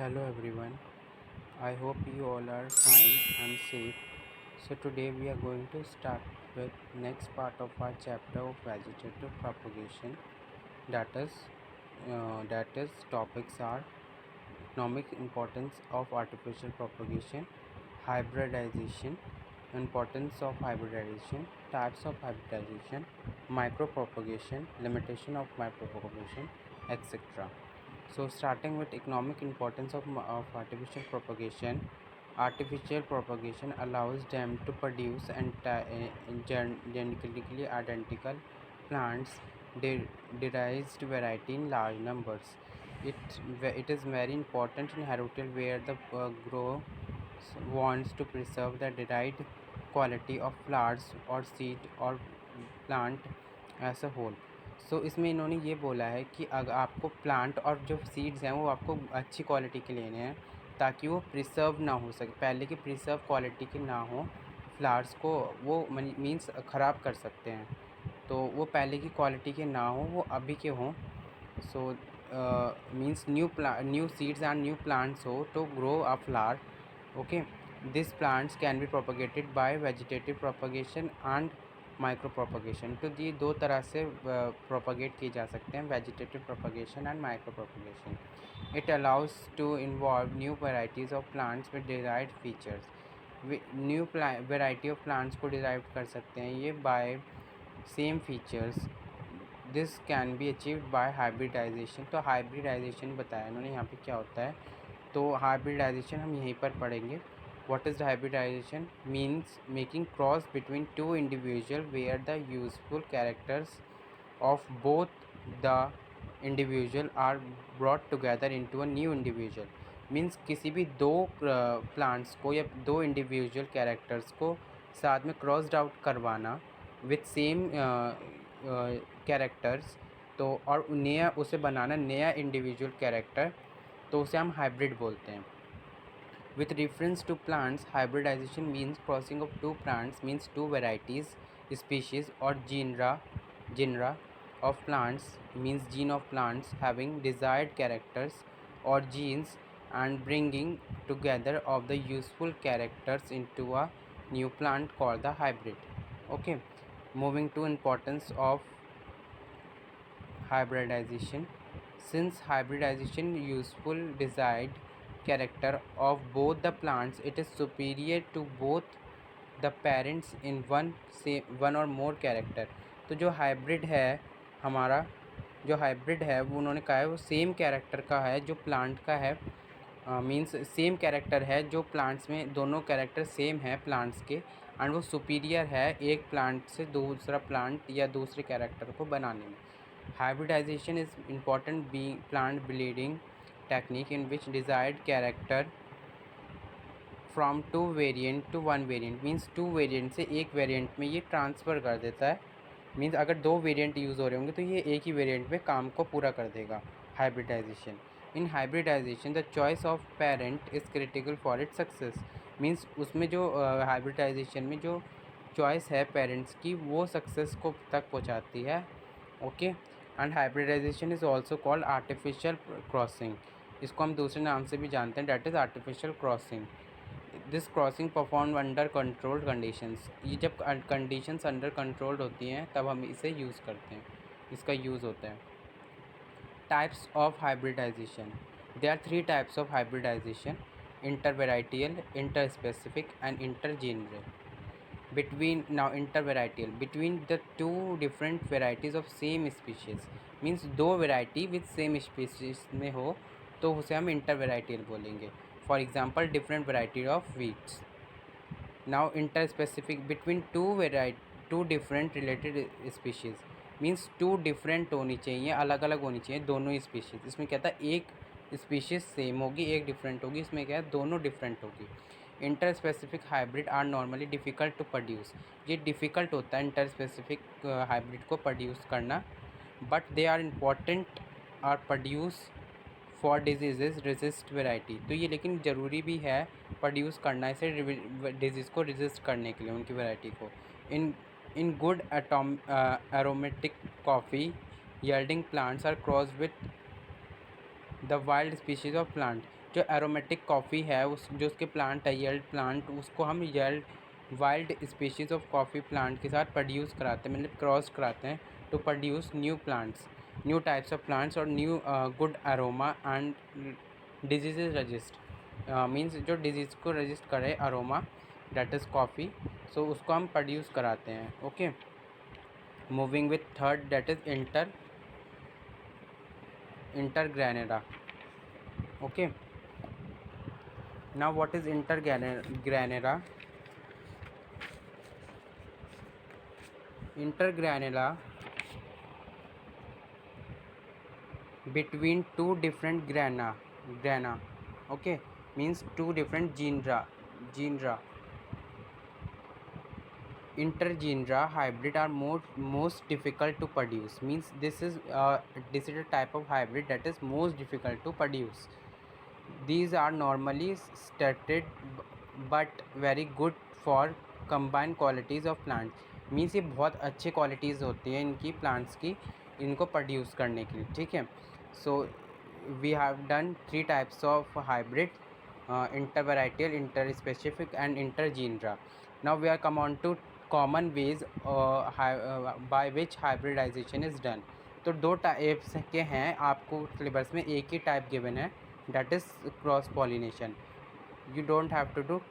Hello everyone. I hope you all are fine and safe. So today we are going to start with next part of our chapter of vegetative propagation. That is topics are economic importance of artificial propagation, hybridization, importance of hybridization, types of hybridization, micropropagation, limitation of micropropagation, etc. So, starting with economic importance of artificial propagation allows them to produce genetically identical plants derived variety in large numbers. It is very important in heritable where the grower wants to preserve the derived quality of flowers or seed or plant as a whole. सो इसमें इन्होंने ये बोला है कि अगर आपको plant और जो सीड्स हैं वो आपको अच्छी क्वालिटी के लेने हैं ताकि वो प्रिजर्व ना हो सके, पहले की प्रिजर्व क्वालिटी के ना हो फ्लावर्स को, वो मीन्स ख़राब कर सकते हैं, तो वो पहले की क्वालिटी के ना हो, वो अभी के हों. So means new seeds and new plants how to grow a flower. Okay, this plants can be propagated by vegetative propagation and micro propagation. तो ये दो तरह से प्रोपगेट किए जा सकते हैं, vegetative propagation and micro propagation. It allows to involve new varieties of plants with derived features. New variety of plants को डिराइव कर सकते हैं ये by same features. This can be achieved by hybridisation. तो हाइब्रिडाइजेशन बताया इन्होंने यहाँ पे क्या होता है. तो हाइब्रिडाइजेशन हम यहीं पर पढ़ेंगे. What is the hybridization? Means making cross between two individual where the useful characters of both the individual are brought together into a new individual. Means किसी भी दो प्लांट्स को या दो इंडिविजुअल कैरेक्टर्स को साथ में क्रॉस्ड आउट करवाना विथ सेम कैरेक्टर्स, तो और नया उसे बनाना नया इंडिविजुअल कैरेक्टर, तो उसे हम हाइब्रिड बोलते हैं. With reference to plants, hybridization means crossing of two plants, means two varieties, species or genera of plants, means gene of plants having desired characters or genes and bringing together of the useful characters into a new plant called the hybrid. Okay, moving to importance of hybridization. Since hybridization useful desired character of both the plants, it is superior to both the parents in one or more character. तो जो hybrid है हमारा, जो hybrid है वो उन्होंने कहा है वो सेम कैरेक्टर का है जो प्लांट का है. मीन्स सेम कैरेक्टर है जो प्लांट्स में, दोनों कैरेक्टर सेम है प्लांट्स के, एंड वो सुपीरियर है एक प्लांट से दूसरा प्लांट या दूसरे कैरेक्टर को बनाने में. Hybridization is important being plant breeding technique in which desired character from two variant to one variant, means two variant से एक variant में ये transfer कर देता है. मीन्स अगर दो वेरिएंट यूज़ हो रहे होंगे तो ये एक ही वेरिएंट में काम को पूरा कर देगा. Hybridisation. In hybridisation the choice of parent is critical for it success. Means उसमें जो हाइब्रिडाइजेशन में जो चॉइस है पेरेंट्स की वो सक्सेस को तक पहुंचाती है. Okay, and hybridisation is also called artificial crossing. इसको हम दूसरे नाम से भी जानते हैं, that is artificial crossing. This crossing perform under controlled conditions. ये जब कंडीशंस अंडर कंट्रोल्ड होती हैं तब हम इसे यूज़ करते हैं, इसका यूज़ होता है. Types of hybridization. There are three types of hybridization: intervarietal, interspecific and intergeneric. Intervarietal, between the two different varieties of same species, means दो variety with same species में हो तो उसे हम intervarietal बोलेंगे. For example, different variety of wheats. Now interspecific, between two different related species, means two different होनी चाहिए, अलग अलग होनी चाहिए दोनों species. इसमें क्या था, एक species सेम होगी एक डिफरेंट होगी, इसमें क्या है दोनों डिफरेंट होगी. Interspecific hybrid are normally difficult to produce. ये डिफ़िकल्ट होता है इंटरस्पेसिफिक हाइब्रिड को प्रोड्यूस करना, but they are important are produce for disease resist variety. तो ये लेकिन ज़रूरी भी है प्रोड्यूस करना इसे डिजीज़ को रेजिस्ट करने के लिए उनकी वेराइटी को. In good aromatic coffee yielding plants are cross with the wild species of plant. जो एरोमेटिक कॉफ़ी है उस जो उसके प्लांट है येल्ड प्लांट, उसको हम yield wild species of coffee plant के साथ प्रोड्यूस कराते हैं, मतलब क्रॉस कराते हैं to produce new plants, new types of plants और new good aroma and disease resist, means जो डिजीज़ को रजिस्ट करे aroma that is coffee, so उसको हम प्रोड्यूस कराते हैं. Okay, moving with third that is intergranera. Okay, now what is intergranera? Intergranera between two different grana, okay, means two different genera. Intergenera hybrid are most difficult to produce, means this is a type of hybrid that is most difficult to produce. These are normally stated but very good for combined qualities of plants, means ये बहुत अच्छे qualities होती हैं इनकी plants की, इनको produce करने के लिए. ठीक है, so we have done 3 types of hybrid, intervarietal, interspecific and intergenera. Now we are come on to common ways by which hybridization is done. तो 2 टाइप्स के हैं, आपको सिलेबस में एक ही टाइप गिवन है, that is cross pollination. You don't have to do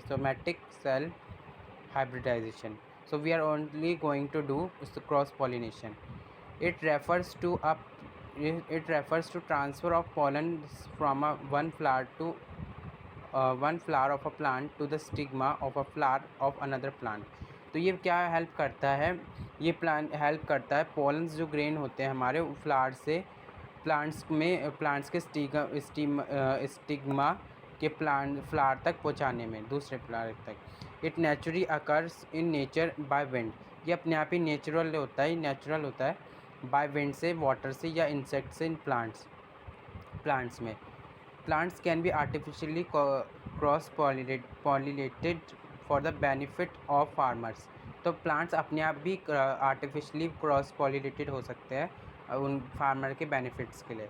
somatic cell hybridization, so we are only going to do cross pollination. It refers to transfer of pollen from one flower of a plant to the stigma of a flower of another plant. तो ये क्या help करता है, ये plant help करता है pollens जो grain होते हैं हमारे फ्लावर से प्लांट्स के स्टिग्मा के फ्लावर तक पहुंचाने में, दूसरे फ्लावर तक. It naturally occurs in nature by wind, ये अपने आप ही नेचुरल होता है बाय विंड से, वाटर से या इंसेक्ट से इन प्लांट्स में. Plants can B artificially cross pollinated for the benefit of farmers. तो प्लांट्स अपने आप भी आर्टिफिशियली क्रॉस पॉलिनेटेड हो सकते हैं उन फार्मर के बेनिफिट्स के लिए.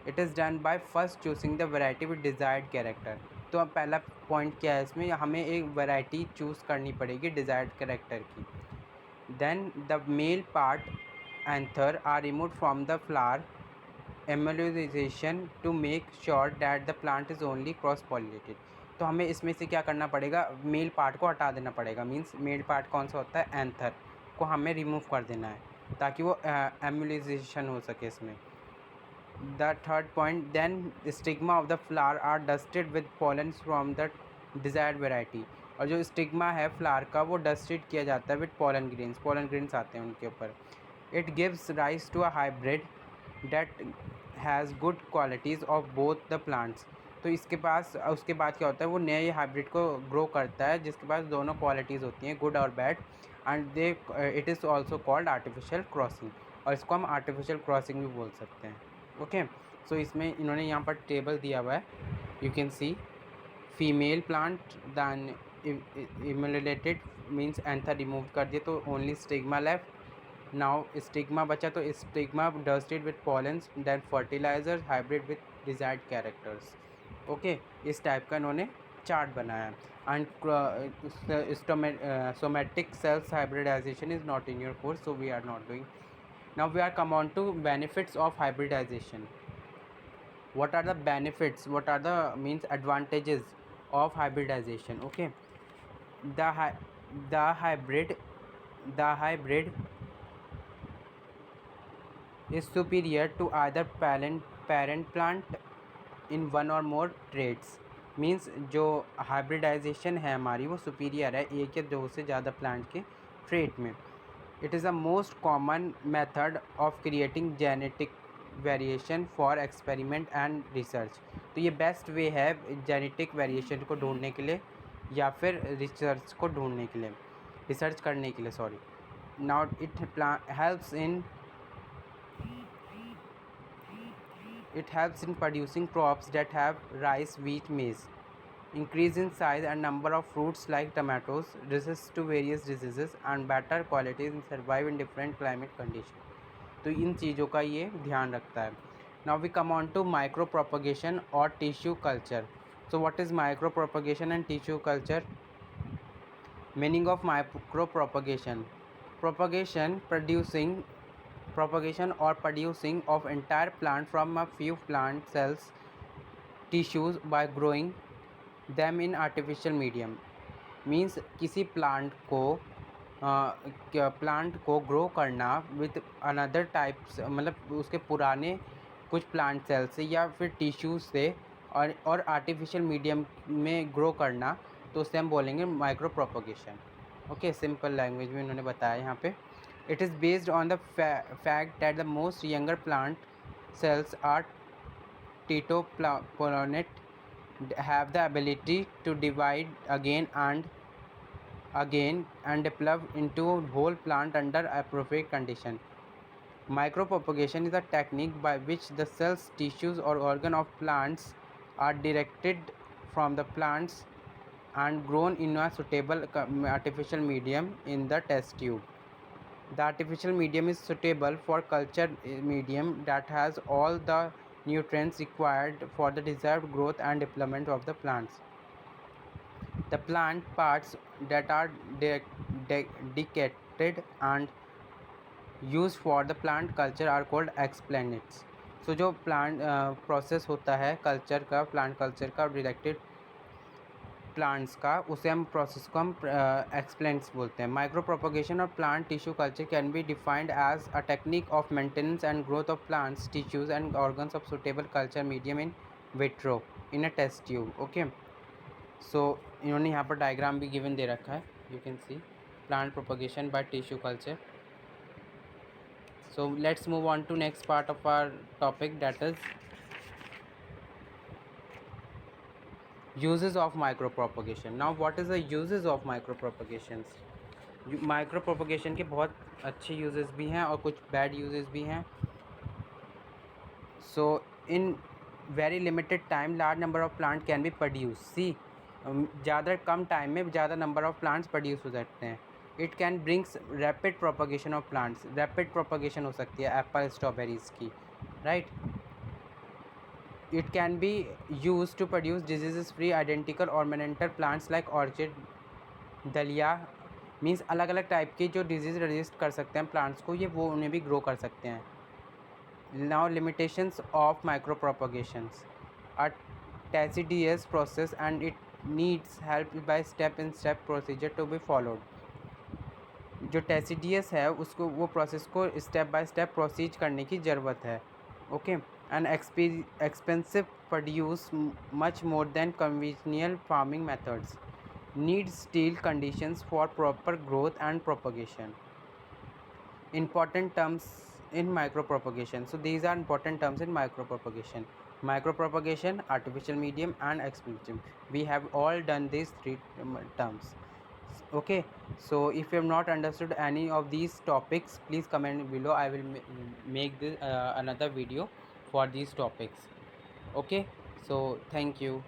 It is done by first choosing the variety with desired character. तो अब पहला पॉइंट क्या है इसमें, हमें एक वैरायटी चूज़ करनी पड़ेगी डिज़ायर्ड कैरेक्टर की. Then the male part anther are removed from the flower emasculation to make sure that the plant is only cross pollinated. तो हमें इसमें से क्या करना पड़ेगा, मेल पार्ट को हटा देना पड़ेगा, मीन्स मेल पार्ट कौन सा होता है, एंथर को हमें रिमूव कर देना है ताकि वो एम्यूलाइजेशन हो सके इसमें. The third point, then stigma of the flower are dusted with pollens from the desired variety. और जो स्टिग्मा है फ्लावर का वो डस्टेड किया जाता है विद पोलन ग्रेन्स आते हैं उनके ऊपर. It gives rise to a hybrid that has good qualities of both the plants. तो इसके पास उसके बाद क्या होता है, वो नए हाइब्रिड को ग्रो करता है जिसके पास दोनों क्वालिटीज़ होती हैं, गुड और bad, and it is also called artificial crossing, और इसको हम आर्टिफिशियल क्रॉसिंग भी बोल सकते हैं. ओके, सो इसमें इन्होंने यहाँ पर टेबल दिया हुआ है, you can see female plant then emasculated means anther remove कर दिए तो only stigma left. Now stigma बचा तो stigma dusted with pollens, then fertilizer hybrid with desired characters. Okay, इस टाइप का इन्होंने चार्ट बनाया. And somatic cells hybridization is not in your course, so we are not doing. Now we are come on to benefits of hybridization. what are the benefits, what are the means advantages of hybridization. Okay, the the hybrid is superior to either parent plant in one or more traits. Means जो hybridisation है हमारी वो superior है एक या दो से ज़्यादा प्लांट के ट्रेट में. It is a most common method of creating genetic variation for experiment and research. तो ये बेस्ट वे है जेनेटिक वेरिएशन को ढूंढने के लिए या फिर रिसर्च करने के लिए sorry. Now it helps in producing crops that have rice, wheat, maize, increase in size and number of fruits like tomatoes, resist to various diseases and better qualities and survive in different climate conditions. तो इन चीज़ों का ये ध्यान रखता है. Now we come on to micropropagation or tissue culture. So what is micropropagation and tissue culture? Meaning of micropropagation: propagation or producing of entire plant from a few plant cells tissues by growing them in artificial medium. Means किसी plant को grow करना with another types, मतलब उसके पुराने कुछ plant cell से या फिर टिश्यूज से और आर्टिफिशियल मीडियम में ग्रो करना, तो उससे हम बोलेंगे micro propagation. Okay, simple language में उन्होंने बताया यहाँ पे. It is based on the fact that the most younger plant cells are tetoplanet, have the ability to divide again and develop into a whole plant under appropriate condition. Micropropagation is a technique by which the cells, tissues or organ of plants are directed from the plants and grown in a suitable artificial medium in the test tube. The artificial medium is suitable for culture medium that has all the nutrients required for the desired growth and development of the plants. The plant parts that are decayed and used for the plant culture are called explanates. So जो plant process होता है culture का, plant culture का, directed plants का, उसे हम process को हम एक्सप्लेंट्स बोलते हैं. माइक्रो प्रोपोगेशन और plant tissue culture can be defined as a technique of maintenance and growth of plants, tissues and organs of suitable culture medium in vitro in a test tube. Okay, so इन्होंने यहाँ पर diagram भी given दे रखा है. You can see plant propagation by tissue culture. So let's move on to next part of our topic, that is uses of micropropagation. Now what is the uses of micropropagations? माइक्रोप्रोपोगेशन के बहुत अच्छे uses भी हैं और कुछ bad uses भी हैं. So in very limited time large number of plant can be produce. See, ज़्यादा कम टाइम में ज़्यादा नंबर ऑफ प्लांट्स प्रोड्यूस हो सकते हैं. It can brings rapid propagation of plants. Rapid propagation हो सकती है एप्पल स्ट्रॉबेरीज़ की, right. It can be use to produce disease free identical ornamental plants like orchid, dahlia. Means अलग अलग type के जो डिजीज़ रजिस्ट कर सकते हैं प्लांट्स को, ये वो उन्हें भी ग्रो कर सकते हैं. Now limitations of micro propagations. A tedious process and it needs help by step in step procedure to be followed. जो टेसिडियस है उसको, वो प्रोसेस को स्टेप बाय स्टेप प्रोसीज करने की ज़रूरत है. Okay, and expensive produce much more than conventional farming methods, need steel conditions for proper growth and propagation. Important terms in micropropagation. So these are important terms in micropropagation. Micropropagation, artificial medium and experimental. We have all done these three terms. Okay, so if you have not understood any of these topics, please comment below. I will make this another video for these topics. Okay, so thank you.